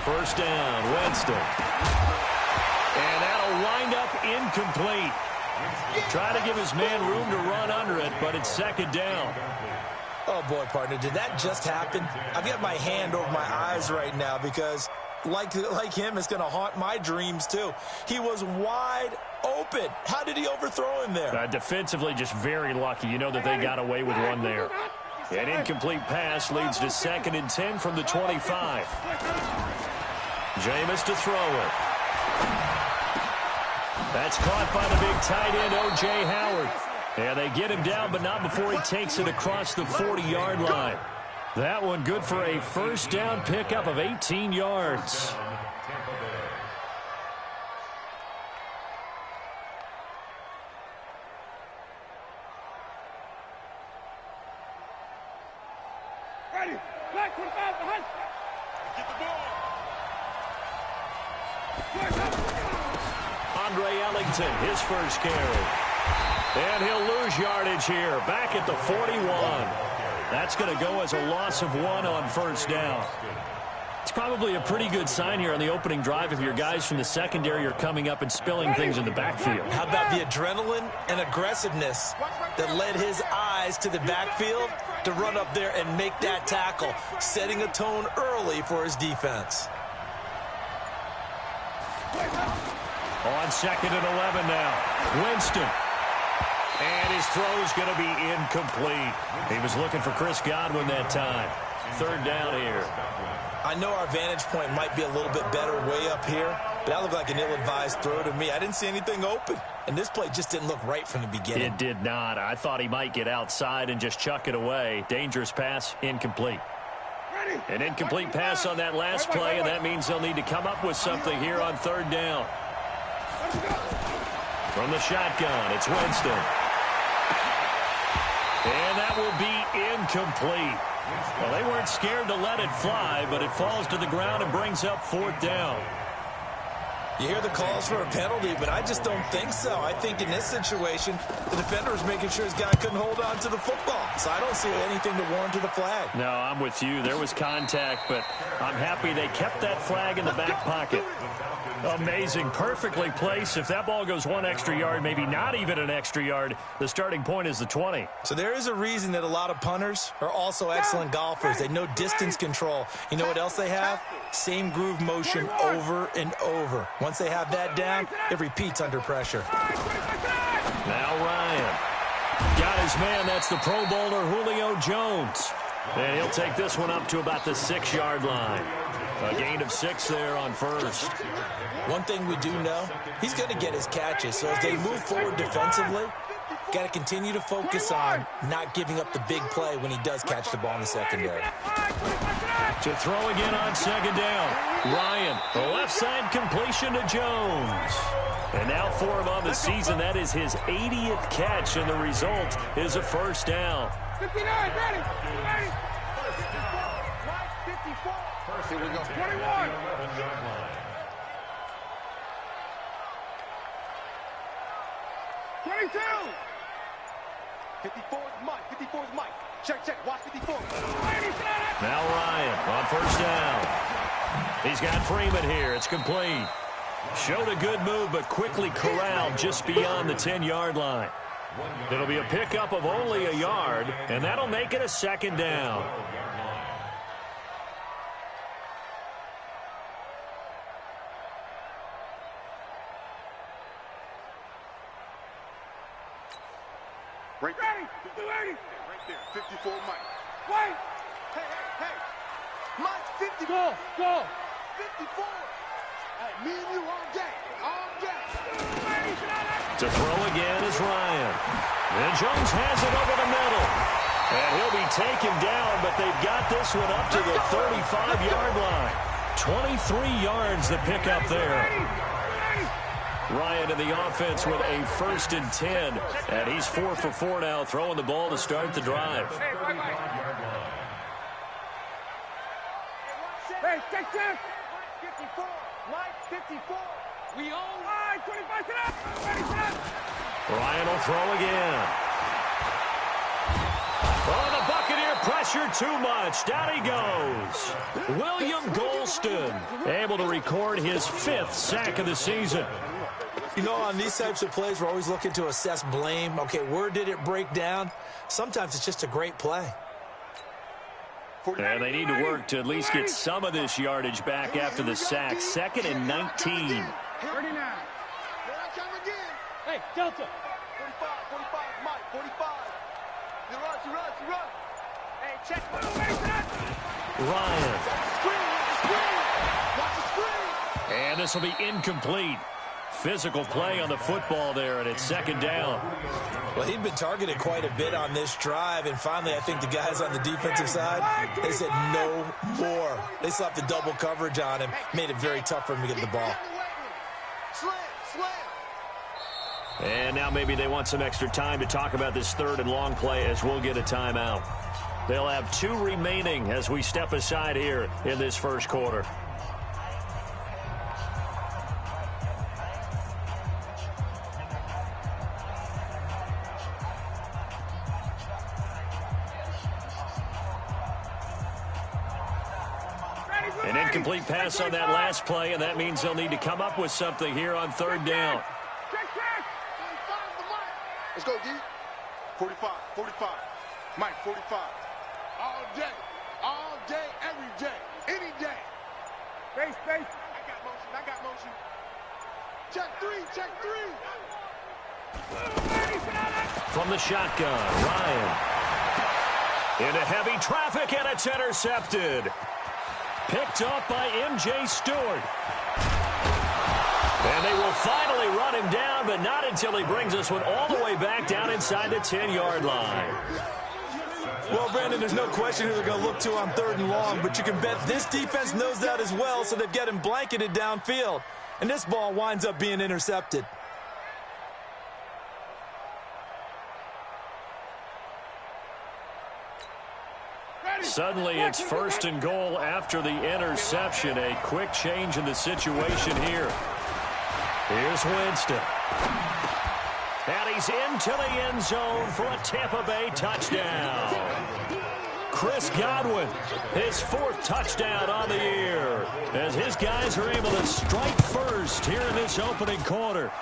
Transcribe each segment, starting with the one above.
First down, Winston. And that'll wind up incomplete. Trying to give his man room to run under it, but it's second down. Oh, boy, partner, did that just happen? I've got my hand over my eyes right now because, like him, it's going to haunt my dreams, too. He was wide open. How did he overthrow him there? Defensively, just very lucky. You know that they got away with one there. An incomplete pass leads to 2nd and 10 from the 25. Jameis to throw it. That's caught by the big tight end, O.J. Howard. Yeah, they get him down, but not before he takes it across the 40-yard line. That one good for a first down pickup of 18 yards. Ready. Black 25 behind. Get the ball. Andre Ellington, his first carry. And he'll lose yardage here, back at the 41. That's going to go as a loss of 1 on first down. It's probably a pretty good sign here on the opening drive if your guys from the secondary are coming up and spilling things in the backfield. How about the adrenaline and aggressiveness that led his eyes to the backfield to run up there and make that tackle, setting a tone early for his defense. On 2nd and 11 now, Winston. And his throw is going to be incomplete. He was looking for Chris Godwin that time. 3rd down here. I know our vantage point might be a little bit better way up here, but that looked like an ill-advised throw to me. I didn't see anything open, and this play just didn't look right from the beginning. It did not. I thought he might get outside and just chuck it away. Dangerous pass, incomplete. An incomplete pass on that last play, and that means they'll need to come up with something here on 3rd down. From the shotgun, it's Winston. And that will be incomplete. Well, they weren't scared to let it fly, but it falls to the ground and brings up 4th down. You hear the calls for a penalty, but I just don't think so. I think in this situation, the defender was making sure his guy couldn't hold on to the football. So I don't see anything to warrant to the flag. No, I'm with you. There was contact, but I'm happy they kept that flag in the back pocket. Amazing. Perfectly placed. If that ball goes 1 extra yard, maybe not even an extra yard, the starting point is the 20. So there is a reason that a lot of punters are also excellent golfers. They know distance control. You know what else they have? Same groove motion over and over. Once they have that down, it repeats under pressure. Now Ryan. Got his man. That's the Pro Bowler Julio Jones. And he'll take this one up to about the 6-yard line. A gain of 6 there on first. One thing we do know, he's going to get his catches. So as they move forward defensively, got to continue to focus on not giving up the big play when he does catch the ball in the secondary. To throw again on 2nd down. Ryan, the left side completion to Jones. And now for him on the season, that is his 80th catch, and the result is a first down. 59, ready. First, here we go. 21. 22. 54 is Mike. 54 is Mike. Check. Watch 54. Now Ryan on first down. He's got Freeman here. It's complete. Showed a good move, but quickly corralled just beyond the 10-yard line. It'll be a pickup of only a yard, and that'll make it a 2nd down. Ready. 280. Right there. 54, Mike. Wait. Hey. Mike, 54. Go. 54. Hey, me and you all day. To throw again is Ryan. And Jones has it over the middle. And he'll be taken down, but they've got this one up to the 35-yard line. 23 yards the pickup there. Ryan in the offense with a 1st and 10. And he's 4 for 4 now, throwing the ball to start the drive. Hey, check. 54. Mike, 54. We own. 25 to that. Ryan will throw again. Pressure too much. Down he goes. William Golston able to record his 5th sack of the season. You know, on these types of plays, we're always looking to assess blame. Okay, where did it break down? Sometimes it's just a great play. And they need to work to at least get some of this yardage back after the sack. 2nd and 19. 39. Hey, Delta. 45, Mike, 45. You run. Hey, check. Ryan. Watch the screen. And this will be incomplete. Physical play on the football there, and it's 2nd down. Well, he'd been targeted quite a bit on this drive, and finally I think the guys on the defensive side, they said no more. They slapped the double coverage on him, made it very tough for him to get the ball. Slam. And now maybe they want some extra time to talk about this 3rd and long play as we'll get a timeout. They'll have 2 remaining as we step aside here in this first quarter. An incomplete pass on that last play, and that means they'll need to come up with something here on 3rd down. Let's go, D. 45. Mike, 45. All day, every day, any day. Space. I got motion. Check three. From the shotgun, Ryan. Into heavy traffic, and it's intercepted. Picked up by M.J. Stewart. And they will finally run him down, but not until he brings this one all the way back down inside the 10-yard line. Well, Brandon, there's no question who they're going to look to on 3rd and long, but you can bet this defense knows that as well, so they've got him blanketed downfield. And this ball winds up being intercepted. Suddenly it's 1st and goal after the interception. A quick change in the situation here. Here's Winston. And he's into the end zone for a Tampa Bay touchdown. Chris Godwin, his 4th touchdown on the year, as his guys are able to strike first here in this opening quarter.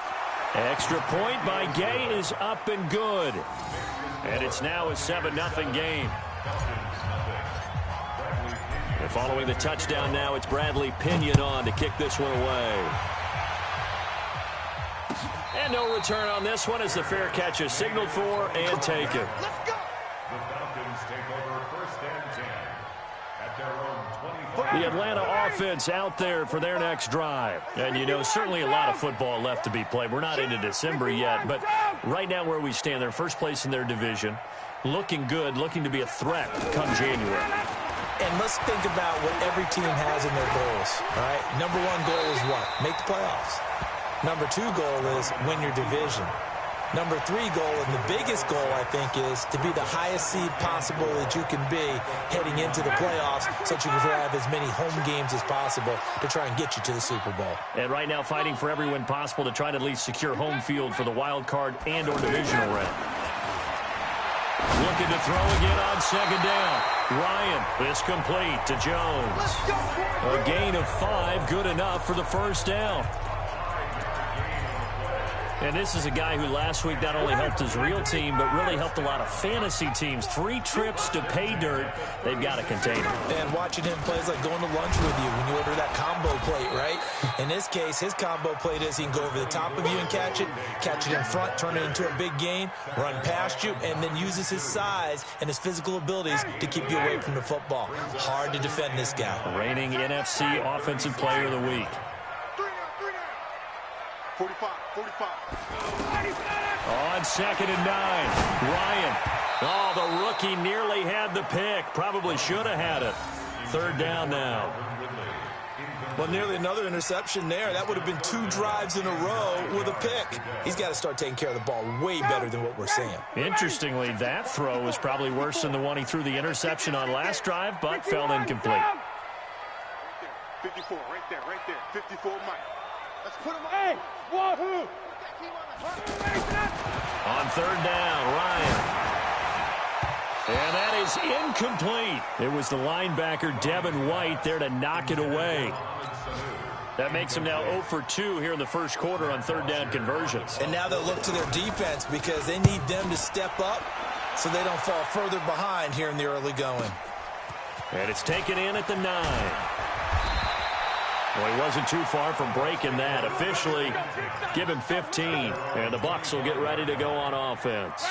Extra point by Gay is up and good. And it's now a 7-0 game. And following the touchdown now, it's Bradley Pinion on to kick this one away. And no return on this one as the fair catch is signaled for and taken. Let's go. The Falcons take over 1st and 10 at their own 20. The Atlanta offense out there for their next drive. And, you know, certainly a lot of football left to be played. We're not into December yet, but right now where we stand, they're first place in their division. Looking good, looking to be a threat come January. And let's think about what every team has in their goals, all right? Number 1 goal is what? Make the playoffs. Number 2 goal is win your division. Number 3 goal, and the biggest goal, I think, is to be the highest seed possible that you can be heading into the playoffs so that you can have as many home games as possible to try and get you to the Super Bowl. And right now fighting for every win possible to try to at least secure home field for the wild card and or divisional round. Looking to throw again on 2nd down. Ryan is complete to Jones. A gain of 5, good enough for the 1st down. And this is a guy who last week not only helped his real team, but really helped a lot of fantasy teams. 3 trips to pay dirt. They've got to contain him. And watching him play is like going to lunch with you when you order that combo plate, right? In this case, his combo plate is he can go over the top of you and catch it in front, turn it into a big gain, run past you, and then uses his size and his physical abilities to keep you away from the football. Hard to defend this guy. Reigning NFC Offensive Player of the Week. 45. On 2nd and 9, Ryan. Oh, the rookie nearly had the pick. Probably should have had it. 3rd down now. Well, nearly another interception there. That would have been 2 drives in a row with a pick. He's got to start taking care of the ball way better than what we're seeing. Interestingly, that throw was probably worse than the one he threw the interception on last drive, but fell incomplete. 54, right there. 54, Mike. Let's put him on. Hey, wahoo! On 3rd down, Ryan. And that is incomplete. It was the linebacker, Devin White, there to knock it away. That makes them now 0 for 2 here in the first quarter on third down conversions. And now they'll look to their defense because they need them to step up so they don't fall further behind here in the early going. And it's taken in at the 9. Well, he wasn't too far from breaking that. Officially, give him 15. And the Bucs will get ready to go on offense.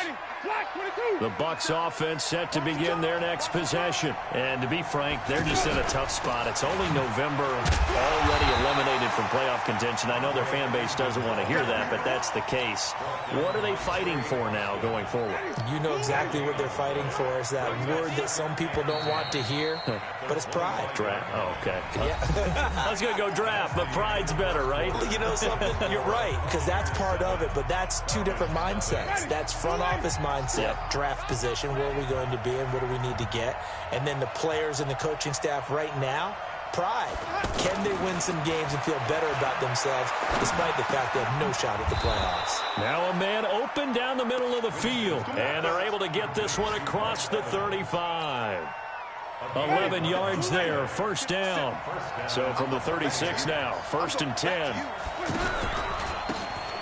The Bucs offense set to begin their next possession. And to be frank, they're just in a tough spot. It's only November, already eliminated from playoff contention. I know their fan base doesn't want to hear that, but that's the case. What are they fighting for now going forward? You know exactly what they're fighting for. Is that word that some people don't want to hear, but it's pride. Draft. Oh, okay. Yeah. I was going to go draft, but pride's better, right? You know something? You're right, because that's part of it, but that's two different mindsets. That's front office mindset, draft position, where are we going to be and what do we need to get? And then the players and the coaching staff right now, pride. Can they win some games and feel better about themselves despite the fact they have no shot at the playoffs? Now a man open down the middle of the field, and they're able to get this one across the 35. 11 yards there, first down. So from the 36 now, 1st and 10.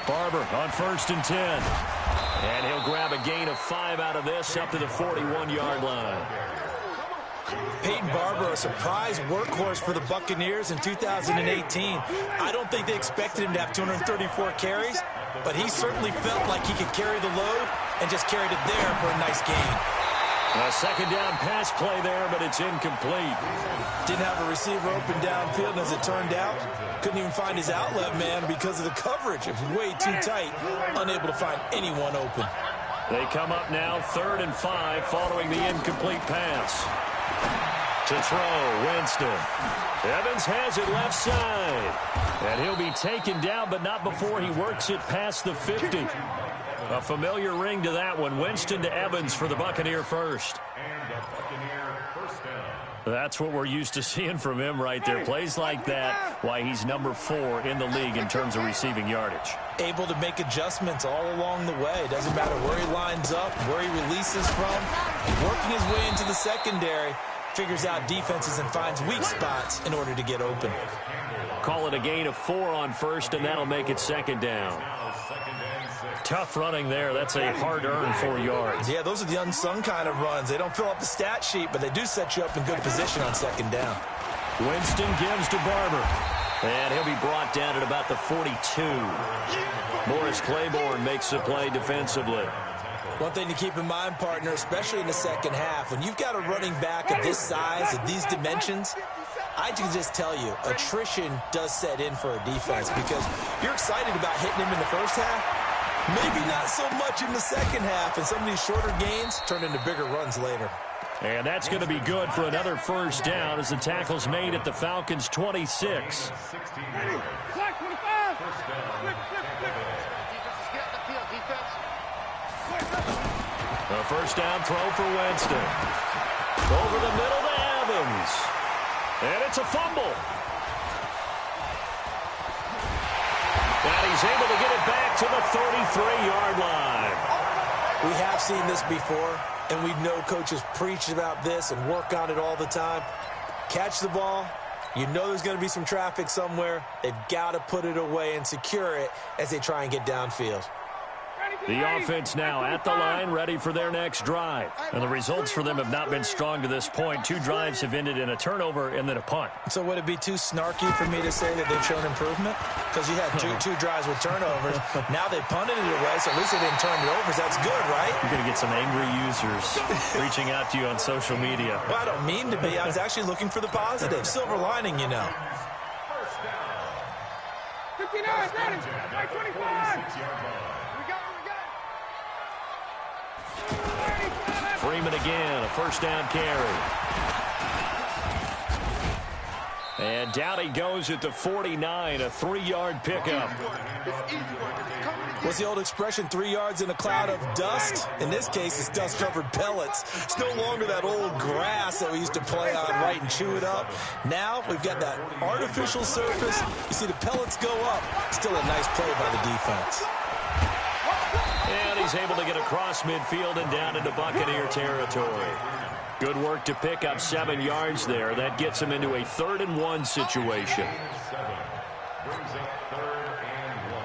Barber on 1st and 10. And he'll grab a gain of 5 out of this up to the 41-yard line. Peyton Barber, a surprise workhorse for the Buccaneers in 2018. I don't think they expected him to have 234 carries, but he certainly felt like he could carry the load and just carried it there for a nice gain. A second down pass play there, but it's incomplete. Didn't have a receiver open downfield, and as it turned out, couldn't even find his outlet man because of the coverage. It was way too tight, unable to find anyone open. They come up now 3rd and 5 following the incomplete pass. To throw, Winston. Evans has it left side. And he'll be taken down, but not before he works it past the 50. A familiar ring to that one. Winston to Evans for the Buccaneer first. That's what we're used to seeing from him right there. Plays like that, why he's number 4 in the league in terms of receiving yardage. Able to make adjustments all along the way. Doesn't matter where he lines up, where he releases from. Working his way into the secondary, figures out defenses and finds weak spots in order to get open. Call it a gain of 4 on first, and that'll make it 2nd down. Tough running there. That's a hard-earned 4 yards. Yeah, those are the unsung kind of runs. They don't fill up the stat sheet, but they do set you up in good position on 2nd down. Winston gives to Barber. And he'll be brought down at about the 42. Morris Claiborne makes the play defensively. One thing to keep in mind, partner, especially in the second half, when you've got a running back of this size, of these dimensions, I can just tell you, attrition does set in for a defense because you're excited about hitting him in the first half. Maybe not so much in the second half, and some of these shorter gains turn into bigger runs later. And that's going to be good for another first down as the tackle's made at the Falcons' 26. A first down throw for Winston. Over the middle to Evans. And it's a fumble. And he's able to get it back to the 33-yard line. We have seen this before, and we know coaches preach about this and work on it all the time. Catch the ball. You know there's going to be some traffic somewhere. They've got to put it away and secure it as they try and get downfield. The offense now at the line, ready for their next drive. And the results for them have not been strong to this point. 2 drives have ended in a turnover and then a punt. So would it be too snarky for me to say that they've shown improvement? Because you had two drives with turnovers. Now they punted it away, so at least they didn't turn it over. So that's good, right? You're going to get some angry users reaching out to you on social media. Well, I don't mean to be. I was actually looking for the positive. Silver lining, you know. 59, ready, 25. Freeman again, a first down carry. And down he goes at the 49, a 3-yard pickup. What's the old expression, 3 yards in a cloud of dust? In this case, it's dust-covered pellets. It's no longer that old grass that we used to play on, right, and chew it up. Now we've got that artificial surface. You see the pellets go up. Still a nice play by the defense. And he's able to get across midfield and down into Buccaneer territory. Good work to pick up 7 yards there. That gets him into a 3rd and 1 situation. Brings up 3rd and 1.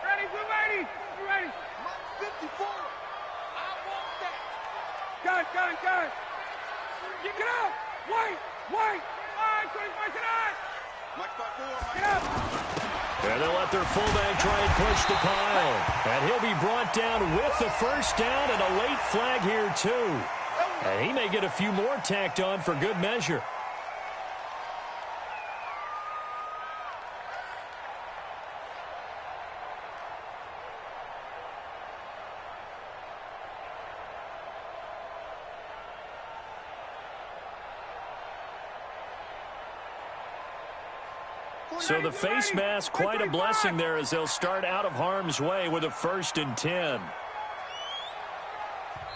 Ready, we're ready. We're ready. 54. I want that. Gun. Get up. Wait. All right, 25 tonight. Mike 5-4. Get up. And they'll let their fullback try and push the pile. And he'll be brought down with the first down and a late flag here, too. And he may get a few more tacked on for good measure. So the face mask, quite a blessing there as they'll start out of harm's way with a 1st and 10.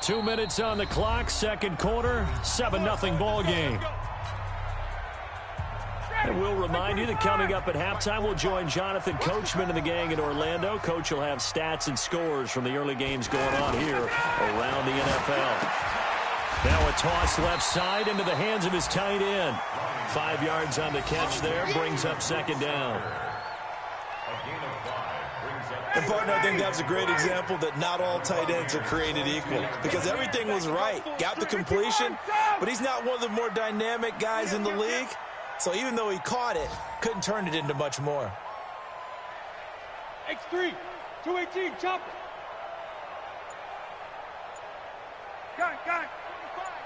2 minutes on the clock, second quarter, 7-0 ball game. And we'll remind you that coming up at halftime, we'll join Jonathan Coachman and the gang in Orlando. Coach will have stats and scores from the early games going on here around the NFL. Now a toss left side into the hands of his tight end. 5 yards on the catch there, brings up 2nd down. And, partner, I think that was a great example that not all tight ends are created equal because everything was right. Got the completion, but he's not one of the more dynamic guys in the league. So even though he caught it, couldn't turn it into much more. X3, 218, chop. Gun. 45,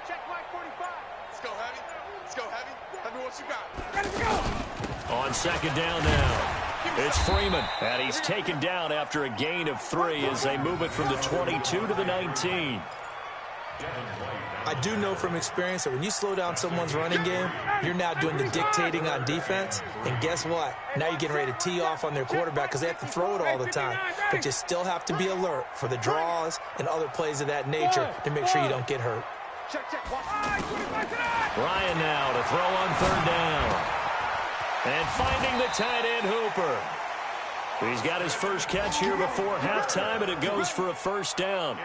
check mark 45. Let's go, heavy. Let me what you got. Ready to go. On 2nd down now. It's Freeman, and he's taken down after a gain of 3 as they move it from the 22 to the 19. I do know from experience that when you slow down someone's running game, you're now doing the dictating on defense. And guess what? Now you're getting ready to tee off on their quarterback because they have to throw it all the time. But you still have to be alert for the draws and other plays of that nature to make sure you don't get hurt. Ryan now to throw on 3rd down. And finding the tight end, Hooper. He's got his first catch here before halftime, and it goes for a 1st down.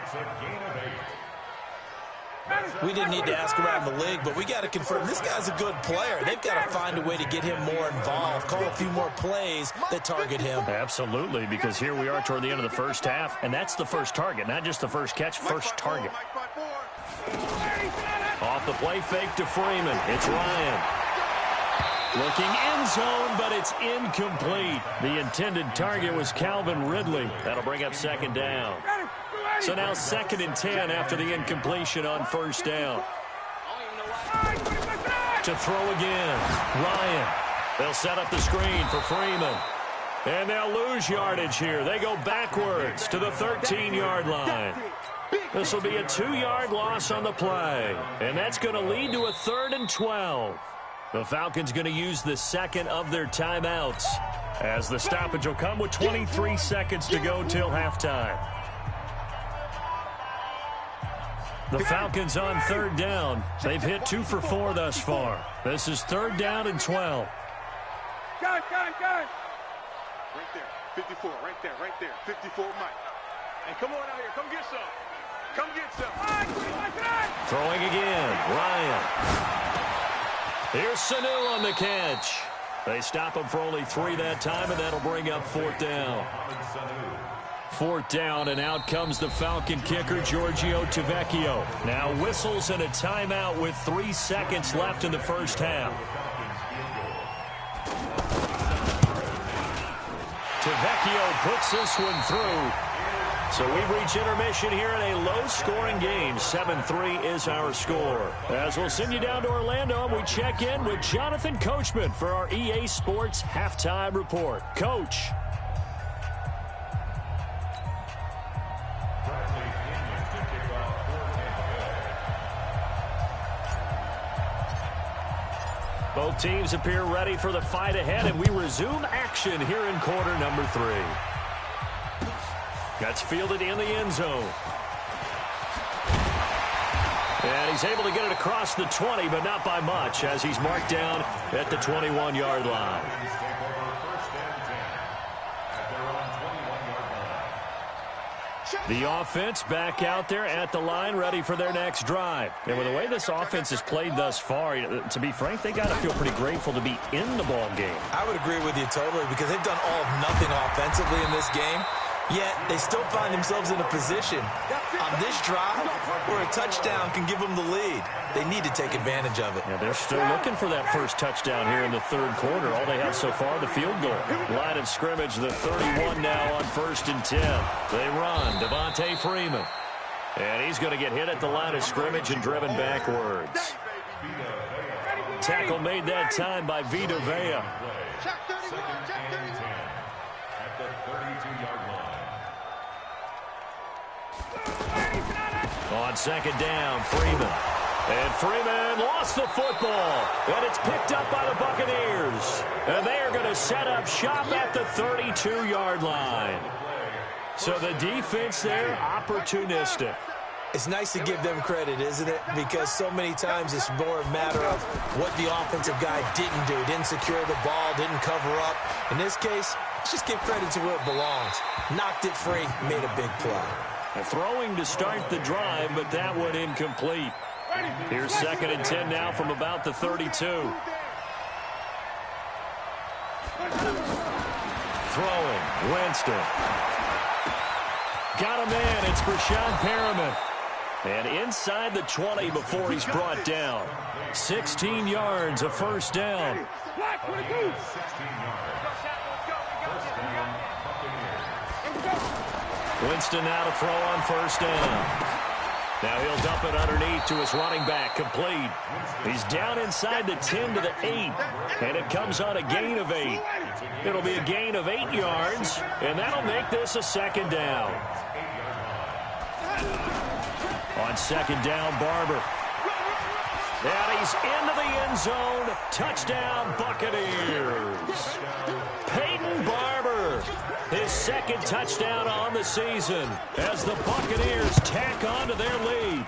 We didn't need to ask around the league, but we got to confirm this guy's a good player. They've got to find a way to get him more involved, call a few more plays that target him. Absolutely, because here we are toward the end of the first half, and that's the first target, not just the first catch, first target. Off the play fake to Freeman. It's Ryan. Looking end zone, but it's incomplete. The intended target was Calvin Ridley. That'll bring up 2nd down. So now 2nd and 10 after the incompletion on 1st down. To throw again. Ryan. They'll set up the screen for Freeman. And they'll lose yardage here. They go backwards to the 13-yard line. This will be a 2-yard loss on the play. And that's going to lead to a 3rd and 12. The Falcons going to use the 2nd of their timeouts as the stoppage will come with 23 seconds to go till halftime. The Falcons on 3rd down. They've hit 2 for 4 thus far. This is 3rd down and 12. Gun. Right there, 54, right there. 54, Mike. Hey, come on out here. Come get some. Throwing again. Ryan. Here's Sanu on the catch. They stop him for only 3 that time, and that'll bring up 4th down. 4th down, and out comes the Falcon kicker, Giorgio Tavecchio. Now whistles and a timeout with 3 seconds left in the first half. Tavecchio puts this one through. So we reach intermission here in a low-scoring game. 7-3 is our score. As we'll send you down to Orlando, and we check in with Jonathan Coachman for our EA Sports Halftime Report. Coach. Both teams appear ready for the fight ahead, and we resume action here in quarter number 3. That's fielded in the end zone. And he's able to get it across the 20, but not by much, as he's marked down at the 21-yard line. The offense back out there at the line, ready for their next drive. And with the way this offense has played thus far, to be frank, they got to feel pretty grateful to be in the ball game. I would agree with you totally because they've done all of nothing offensively in this game, yet they still find themselves in a position on this drive where a touchdown can give them the lead. They need to take advantage of it. Yeah, they're still looking for that first touchdown here in the third quarter. All they have so far, the field goal. Line of scrimmage, the 31 now on 1st and 10. They run, Devontae Freeman. And he's going to get hit at the line of scrimmage and driven backwards. Tackle made that time by Vita Vea. At the 32-yard line. On second down, Freeman. And Freeman lost the football. And it's picked up by the Buccaneers. And they are going to set up shop at the 32-yard line. So the defense there, opportunistic. It's nice to give them credit, isn't it? Because so many times it's more a matter of what the offensive guy didn't do. Didn't secure the ball, didn't cover up. In this case, let's just give credit to where it belongs. Knocked it free, made a big play. Throwing to start the drive, but that one incomplete. Here's 2nd and 10 now from about the 32. Throwing, Winston. Got a man, it's Brashad Perriman. And inside the 20 before he's brought down. 16 yards, a first down. Winston now to throw on first down. Now he'll dump it underneath to his running back, complete. He's down inside the 10 to the 8, and it comes on a gain of 8. It'll be a gain of 8 yards, and that'll make this a second down. On second down, Barber. And he's into the end zone. Touchdown, Buccaneers. Peyton Barber, his second touchdown on the season as the Buccaneers tack on to their lead.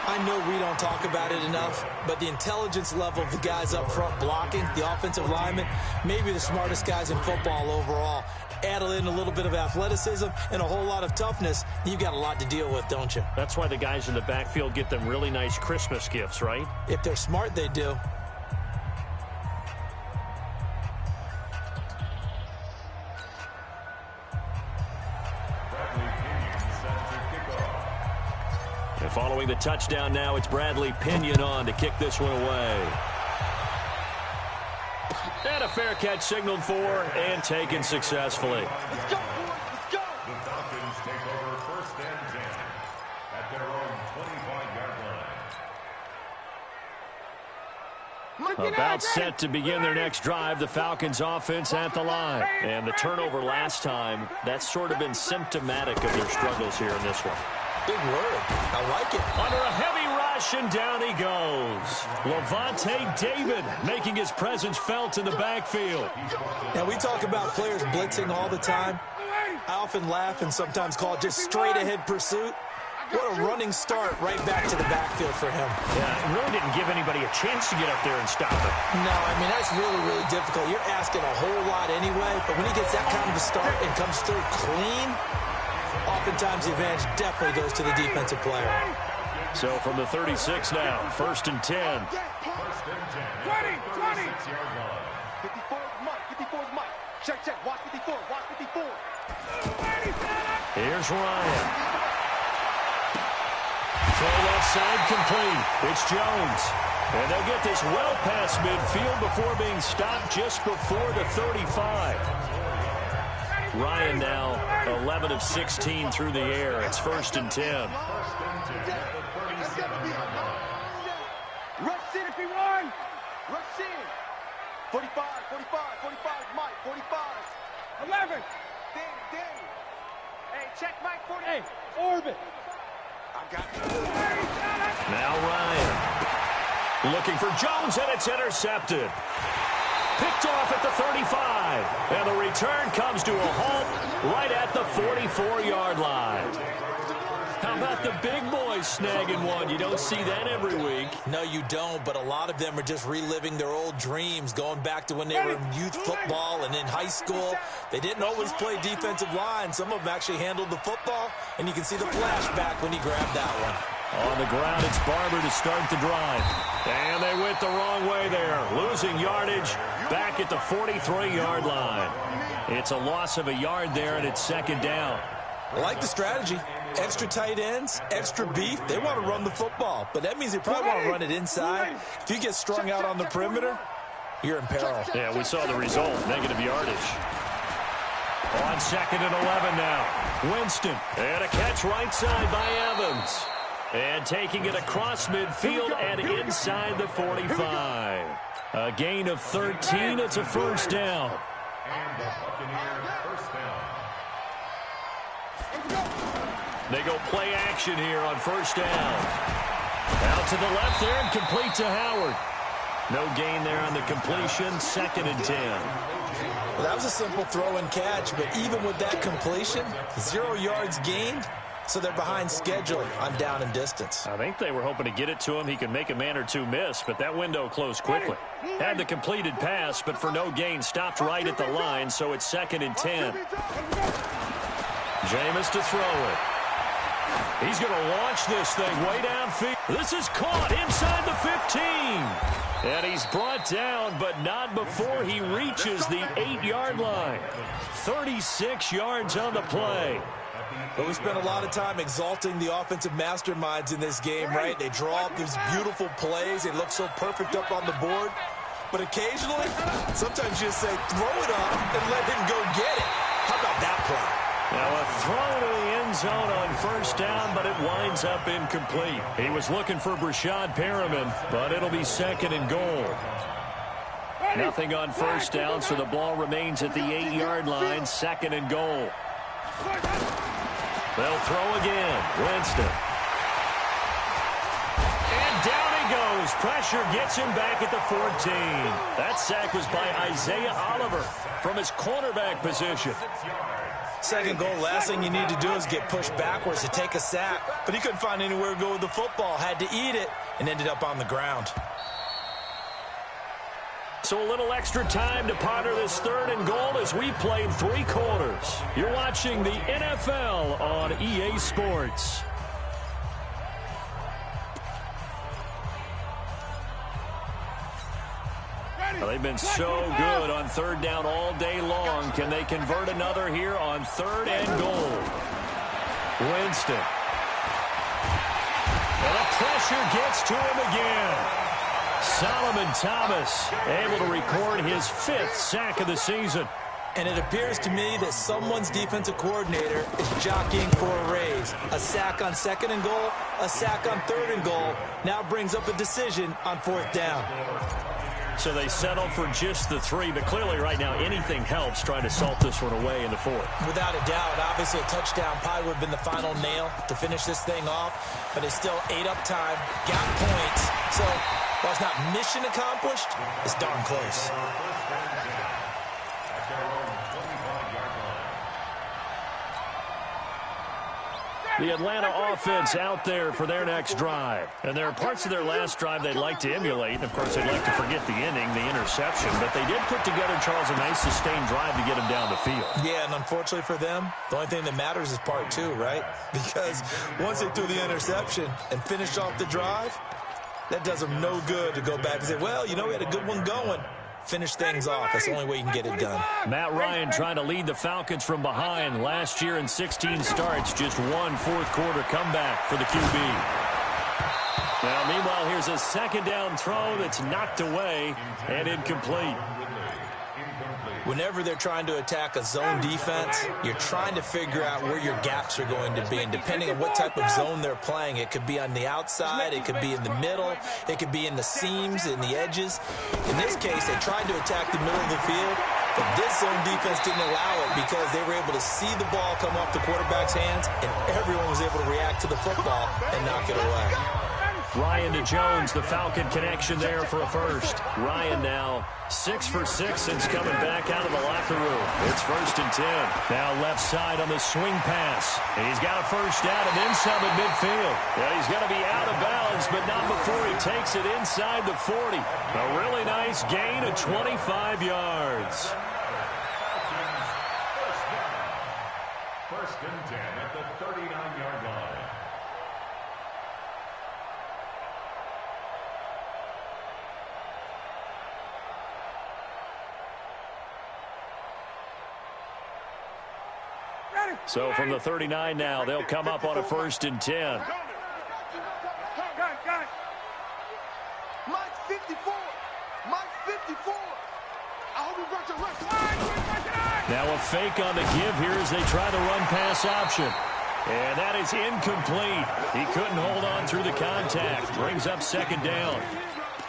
I know we don't talk about it enough, but the intelligence level of the guys up front blocking, the offensive linemen, maybe the smartest guys in football overall. Add in a little bit of athleticism and a whole lot of toughness, you've got a lot to deal with, don't you? That's why the guys in the backfield get them really nice Christmas gifts, right? If they're smart, they do. And following the touchdown now, it's Bradley Pinion on to kick this one away. And a fair catch signaled for and taken successfully. Let's go, boys. Let's go. The Falcons take over 1st and 10 at their own 25-yard line. About set to begin their next drive, the Falcons offense at the line. And the turnover last time, that's sort of been symptomatic of their struggles here in this one. Big word. I like it. Under a heavy rush, and down he goes. Lavonte David making his presence felt in the backfield. Now, we talk about players blitzing all the time. I often laugh and sometimes call it just straight-ahead pursuit. What a running start right back to the backfield for him. Yeah, it really didn't give anybody a chance to get up there and stop it. No, I mean, that's really, really difficult. You're asking a whole lot anyway, but when he gets that kind of a start and comes through clean, oftentimes the advantage definitely goes to the defensive player. So from the 36 now, 1st and 10. 20, 20. 54 is Mike. 54 is Mike. Check, check. Watch 54. Watch 54. Here's Ryan. Throw left side complete. It's Jones. And they'll get this well past midfield before being stopped just before the 35. Ryan now 11 of 16 through the air. It's 1st and 10. Rush in if he won. Rush in. 45, 45, 45, Mike, 45. 11. Danny. Hey, check Mike 40. Hey, orbit. I got you. Now Ryan. Looking for Jones, and it's intercepted. Picked off at the 35. And the return comes to a halt right at the 44-yard line. How How about the big boys snagging one? You don't see that every week. No, you don't, but a lot of them are just reliving their old dreams, going back to when they were in youth football and in high school. They didn't always play defensive line. Some of them actually handled the football, and you can see the flashback when he grabbed that one. On the ground, it's Barber to start the drive. And they went the wrong way there, losing yardage back at the 43-yard line. It's a loss of a yard there, and it's second down. I like the strategy. Extra tight ends, extra beef. They want to run the football, but that means they probably want to run it inside. If you get strung out on the perimeter, you're in peril. Yeah, we saw the result, negative yardage. On 2nd and 11 now. Winston, and a catch right side by Evans. And taking it across midfield and inside the 45. A gain of 13, it's a first down. And the Buccaneers first down. They go play action here on first down. Out to the left there and complete to Howard. No gain there on the completion, 2nd and 10. Well, that was a simple throw and catch, but even with that completion, 0 yards gained, so they're behind schedule on down and distance. I think they were hoping to get it to him. He could make a man or two miss, but that window closed quickly. Had the completed pass, but for no gain, stopped right at the line, so it's 2nd and 10. Jameis to throw it. He's going to launch this thing way downfield. This is caught inside the 15. And he's brought down, but not before he reaches the 8-yard line. 36 yards on the play. But we spent a lot of time exalting the offensive masterminds in this game, right? They draw up these beautiful plays. They look so perfect up on the board. But occasionally, sometimes you just say, throw it up and let him go get it. How about that play? Now a throw to the end zone on first down, but it winds up incomplete. He was looking for Brashad Perriman, but it'll be 2nd and goal. Nothing on first down, so the ball remains at the 8-yard line, 2nd and goal. They'll throw again. Winston. And down he goes. Pressure gets him back at the 14. That sack was by Isaiah Oliver from his cornerback position. 2nd goal, last thing you need to do is get pushed backwards to take a sack. But he couldn't find anywhere to go with the football. Had to eat it and ended up on the ground. So a little extra time to ponder this 3rd and goal as we played 3 quarters. You're watching the NFL on EA Sports. Well, they've been so good on 3rd down all day long. Can they convert another here on 3rd and goal? Winston. And the pressure gets to him again. Solomon Thomas able to record his 5th sack of the season. And it appears to me that someone's defensive coordinator is jockeying for a raise. A sack on 2nd and goal, a sack on 3rd and goal, now brings up a decision on 4th down. So they settle for just the 3, but clearly right now anything helps trying to salt this one away in the 4th. Without a doubt, obviously a touchdown probably would have been the final nail to finish this thing off, but it's still 8 up time, got points, so while it's not mission accomplished, it's darn close. The Atlanta offense out there for their next drive. And there are parts of their last drive they'd like to emulate. And, of course, they'd like to forget the inning, the interception. But they did put together, Charles, a nice sustained drive to get them down the field. Yeah, and unfortunately for them, the only thing that matters is part 2, right? Because once they threw the interception and finished off the drive, that does them no good to go back and say, well, you know, we had a good one going. Finish things off. That's the only way you can get it done. Matt Ryan trying to lead the Falcons from behind. Last year in 16 starts, just 1 4th-quarter comeback for the QB. Now, meanwhile, here's a 2nd down throw that's knocked away and incomplete. Whenever they're trying to attack a zone defense, you're trying to figure out where your gaps are going to be. And depending on what type of zone they're playing, it could be on the outside, it could be in the middle, it could be in the seams, in the edges. In this case, they tried to attack the middle of the field, but this zone defense didn't allow it because they were able to see the ball come off the quarterback's hands, and everyone was able to react to the football and knock it away. Ryan to Jones, the Falcon connection there for a first. Ryan now 6 for 6 since coming back out of the locker room. It's 1st and 10. Now left side on the swing pass. He's got a first down and then some at midfield. Yeah, he's going to be out of bounds, but not before he takes it inside the 40. A really nice gain of 25 yards. First and 10 at the 39-yard line. So from the 39 now, they'll come up on a 1st and 10. Mike 54. Mike 54. I hope you brought your left. Now a fake on the give here as they try the run-pass option. And that is incomplete. He couldn't hold on through the contact. Brings up 2nd down.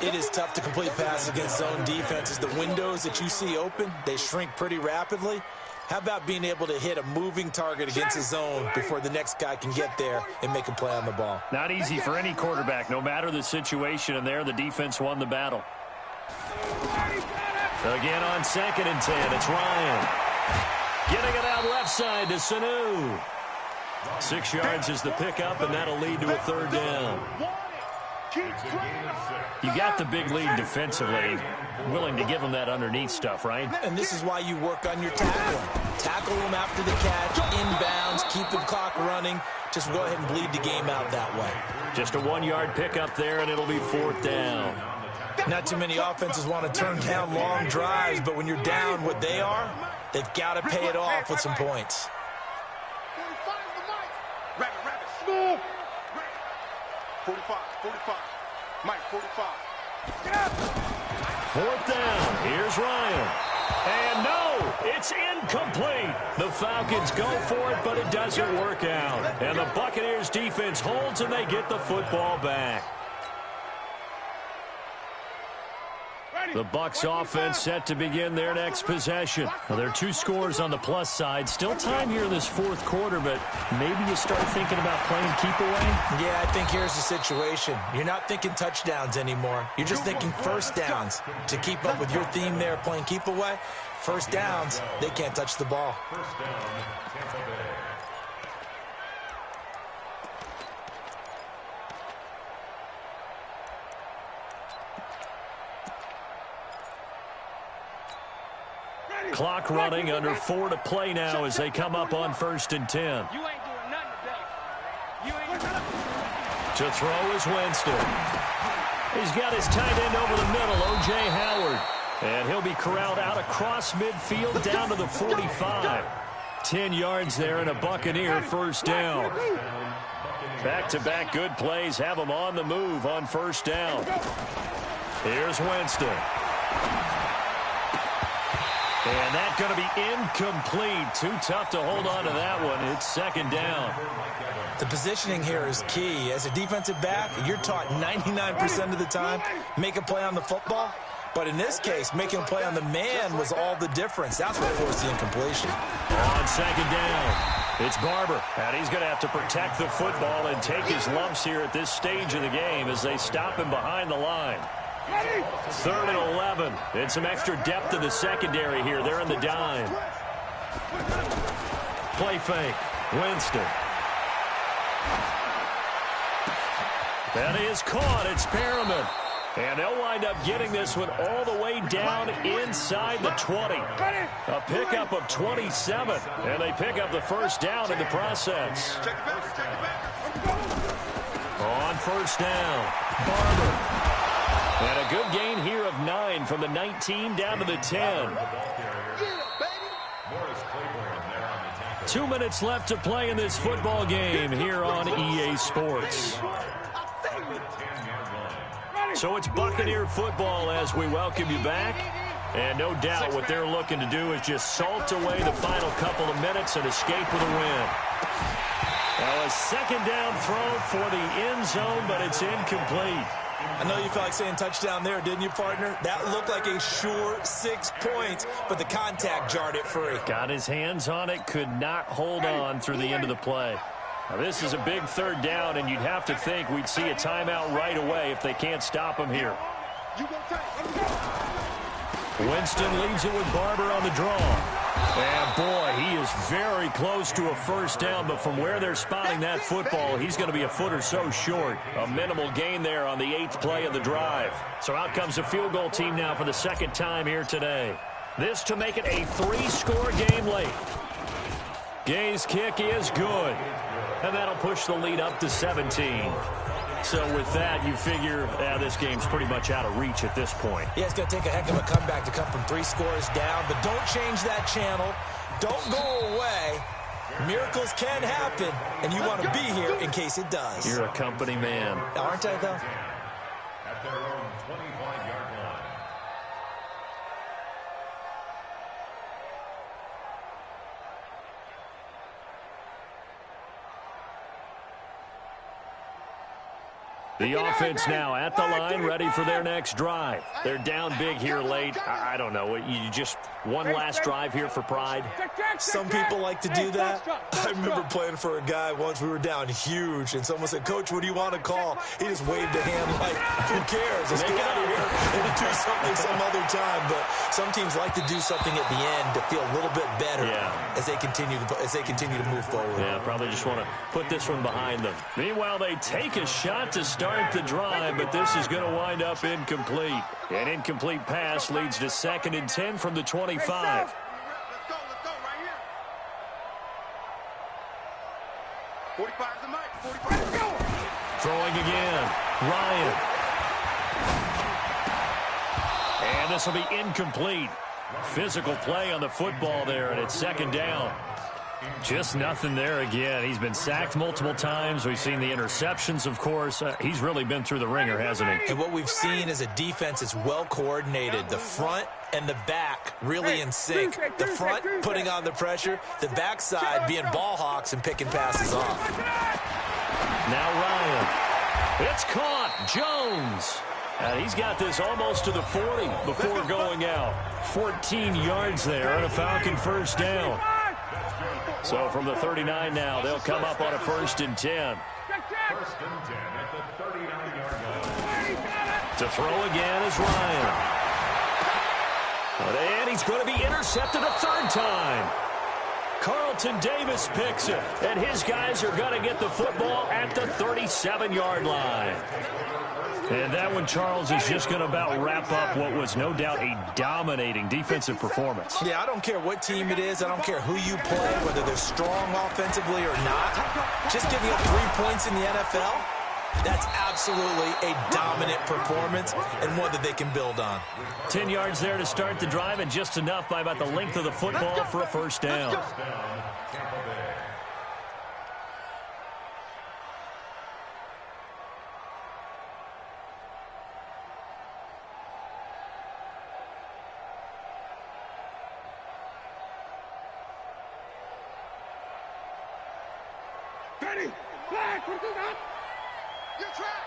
It is tough to complete passes against zone defenses. The windows that you see open, they shrink pretty rapidly. How about being able to hit a moving target against a zone before the next guy can get there and make a play on the ball? Not easy for any quarterback, no matter the situation, and there the defense won the battle. Again on 2nd and 10, it's Ryan. Getting it out left side to Sanu. 6 yards is the pickup, and that'll lead to a 3rd down. You got the big lead defensively. Willing to give them that underneath stuff, right? And this is why you work on your tackling. Tackle them after the catch, inbounds, keep the clock running. Just go ahead and bleed the game out that way. Just a 1-yard pickup there, and it'll be 4th down. Not too many offenses want to turn down long drives, but when you're down what they are, they've got to pay it off with some points. 45, 45. Mike, 45. 4th down. Here's Ryan. And no, it's incomplete. The Falcons go for it, but it doesn't work out. And the Buccaneers defense holds, and they get the football back. The Bucs offense set to begin their next possession. Now, there are 2 scores on the plus side. Still time here in this 4th quarter, but maybe you start thinking about playing keep away? Yeah, I think here's the situation. You're not thinking touchdowns anymore. You're just thinking first downs. To keep up with your theme there, playing keep away, first downs, they can't touch the ball. First down, Tampa Bay. Clock running, under 4 to play now as they come up on 1st and 10. You ain't doing nothing today. You ain't To throw is Winston. He's got his tight end over the middle, O.J. Howard. And he'll be corralled out across midfield down to the 45. 10 yards there and a Buccaneer 1st down. Back-to-back good plays have him on the move on 1st down. Here's Winston. And that's going to be incomplete. Too tough to hold on to that one. It's 2nd down. The positioning here is key. As a defensive back, you're taught 99% of the time, make a play on the football. But in this case, making a play on the man was all the difference. That's what forced the incompletion. On 2nd down, it's Barber. And he's going to have to protect the football and take his lumps here at this stage of the game as they stop him behind the line. 3rd and 11. And some extra depth in the secondary here. They're in the dime. Play fake. Winston. That is caught. It's Perriman. And they'll wind up getting this one all the way down inside the 20. A pickup of 27. And they pick up the 1st down in the process. On 1st down, Barber. And a good gain here of 9 from the 19 down to the 10. 2 minutes left to play in this football game here on EA Sports. So it's Buccaneer football as we welcome you back. And no doubt what they're looking to do is just salt away the final couple of minutes and escape with a win. Now a 2nd down throw for the end zone, but it's incomplete. I know you felt like saying touchdown there, didn't you, partner? That looked like a sure 6 points, but the contact jarred it free. Got his hands on it, could not hold on through the end of the play. Now, this is a big third down, and you'd have to think we'd see a timeout right away if they can't stop him here. Winston leaves it with Barber on the draw. And, boy, he is very close to a first down, but from where they're spotting that football, he's going to be a foot or so short. A minimal gain there on the 8th play of the drive. So out comes the field goal team now for the second time here today. This to make it a 3-score game late. Gay's kick is good. And that'll push the lead up to 17. So with that, you figure this game's pretty much out of reach at this point. Yeah, it's going to take a heck of a comeback to come from 3 scores down. But don't change that channel. Don't go away. Miracles can happen, and you want to be here in case it does. You're a company man. Aren't I, though? At their own 25-yard line. The offense now at the line, ready for their next drive. They're down big here late. I don't know. You just one last drive here for pride? Some people like to do that. I remember playing for a guy once. We were down huge, and someone said, "Coach, what do you want to call?" He just waved a hand like, "Who cares? Let's get out of here and do something some other time." But some teams like to do something at the end to feel a little bit better as they continue to move forward. Yeah, probably just want to put this one behind them. Meanwhile, they take a shot to start the drive, but this is going to wind up incomplete. An incomplete pass leads to 2nd and 10 from the 25. Let's go right here. 45 is the mic. 45. Let's go. Throwing again. Ryan. And this will be incomplete. Physical play on the football there, and it's 2nd down. Just nothing there again. He's been sacked multiple times. We've seen the interceptions, of course. He's really been through the ringer, hasn't he? And what we've seen is a defense that's well coordinated. The front and the back really in sync. The front putting on the pressure. The backside being ball hawks and picking passes off. Now Ryan. It's caught. Jones. And he's got this almost to the 40 before going out. 14 yards there on a Falcon first down. So from the 39 now, they'll come up on a 1st and 10. 1st and 10 at the 39-yard line. To throw again is Ryan. And he's going to be intercepted a 3rd time. Carlton Davis picks it, and his guys are going to get the football at the 37-yard line. And that one, Charles, is just going to about wrap up what was no doubt a dominating defensive performance. Yeah, I don't care what team it is. I don't care who you play, whether they're strong offensively or not. Just giving up 3 points in the NFL, that's absolutely a dominant performance and one that they can build on. 10 yards there to start the drive, and just enough by about the length of the football for a 1st down. You track.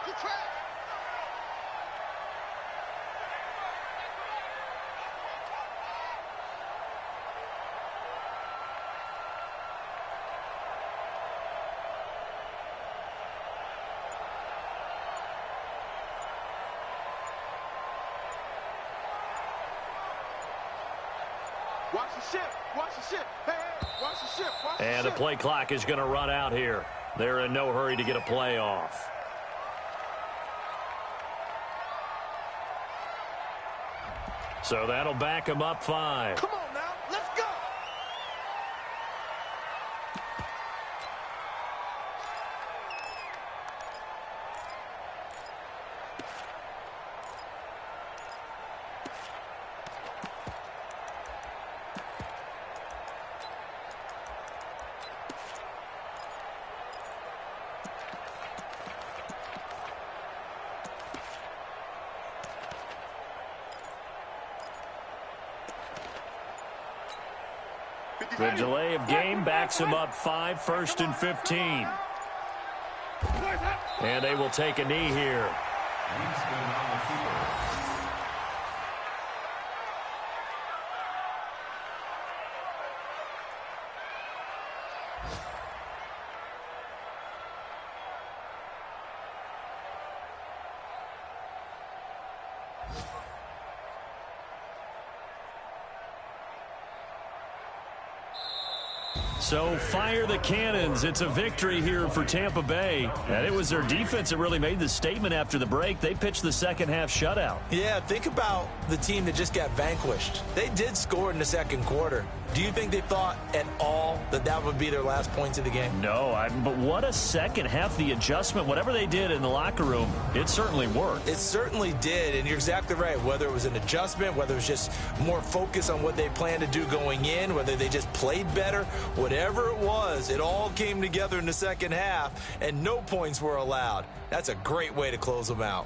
Watch the ship. Watch the ship. Hey, watch the ship. Watch the ship. And the play clock is going to run out here. They're in no hurry to get a play off. So that'll back them up 5. Come on now. Let's go. The delay of game backs him up 5, 1st and 15. And they will take a knee here. So fire the cannons. It's a victory here for Tampa Bay. And it was their defense that really made the statement after the break. They pitched the second half shutout. Yeah, think about the team that just got vanquished. They did score in the second quarter. Do you think they thought at all that that would be their last points of the game? No, but what a second half. The adjustment, whatever they did in the locker room, it certainly worked. It certainly did, and you're exactly right. Whether it was an adjustment, whether it was just more focus on what they planned to do going in, whether they just played better, whatever it was, it all came together in the second half, and no points were allowed. That's a great way to close them out.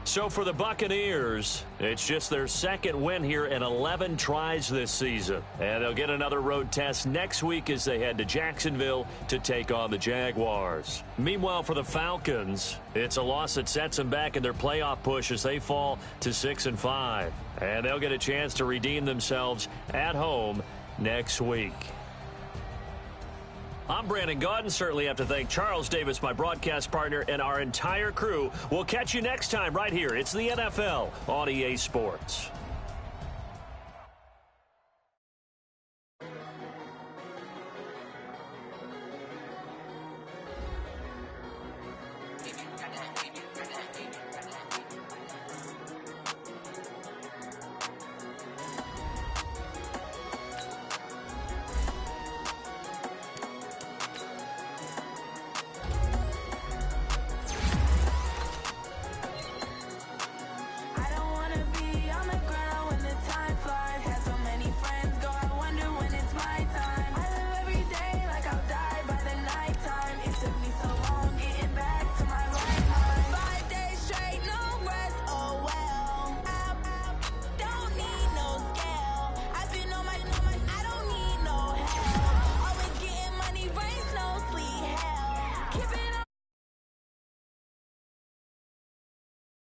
So for the Buccaneers, it's just their second win here in 11 tries this season. And they'll get another road test next week as they head to Jacksonville to take on the Jaguars. Meanwhile, for the Falcons, it's a loss that sets them back in their playoff push as they fall to 6-5. And they'll get a chance to redeem themselves at home next week. I'm Brandon Gaudin. Certainly have to thank Charles Davis, my broadcast partner, and our entire crew. We'll catch you next time right here. It's the NFL on EA Sports.